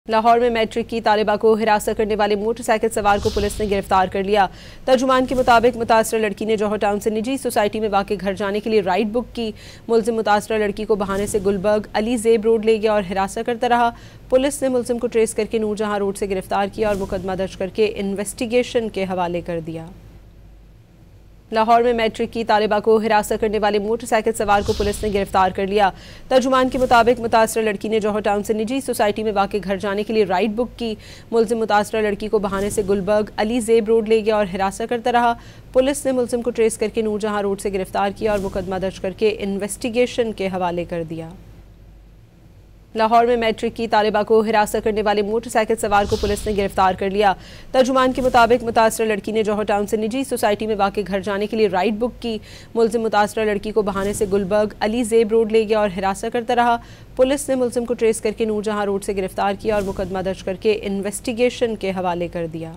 लाहौर में मैट्रिक की तालिबा को हिरासत करने वाले मोटरसाइकिल सवार को पुलिस ने गिरफ्तार कर लिया। तर्जुमान के मुताबिक मुतासरा लड़की ने जौहर टाउन से निजी सोसाइटी में वाक़ घर जाने के लिए राइड बुक की। मुलजिम मुतासरा लड़की को बहाने से गुलबर्ग अली जेब रोड ले गया और हिरासत करता रहा। पुलिस ने मुलजिम को ट्रेस करके नूरजहां रोड से गिरफ्तार किया और मुकदमा दर्ज करके इन्वेस्टिगेशन के हवाले कर दिया। लाहौर में मैट्रिक की तालिबा को हिरासत करने वाले मोटरसाइकिल सवार को पुलिस ने गिरफ्तार कर लिया। तर्जुमान के मुताबिक मुतासरा लड़की ने जौहर टाउन से निजी सोसाइटी में वाक़ घर जाने के लिए राइड बुक की। मुलजिम मुतासरा लड़की को बहाने से गुलबर्ग अली जेब रोड ले गया और हिरासत करता रहा। पुलिस ने मुलजिम को ट्रेस करके नूरजहां रोड से गिरफ्तार किया और मुकदमा दर्ज करके इन्वेस्टिगेशन के हवाले कर दिया। लाहौर में मैट्रिक की तालिबा को हिरासत करने वाले मोटरसाइकिल सवार को पुलिस ने गिरफ्तार कर लिया। तर्जुमान के मुताबिक मुतासरा लड़की ने जौहर टाउन से निजी सोसाइटी में वाक़ घर जाने के लिए राइड बुक की। मुलजिम मुतासरा लड़की को बहाने से गुलबर्ग अली जेब रोड ले गया और हिरासत करता रहा। पुलिस ने मुलजिम को ट्रेस करके नूरजहां रोड से गिरफ्तार किया और मुकदमा दर्ज करके इन्वेस्टिगेशन के हवाले कर दिया।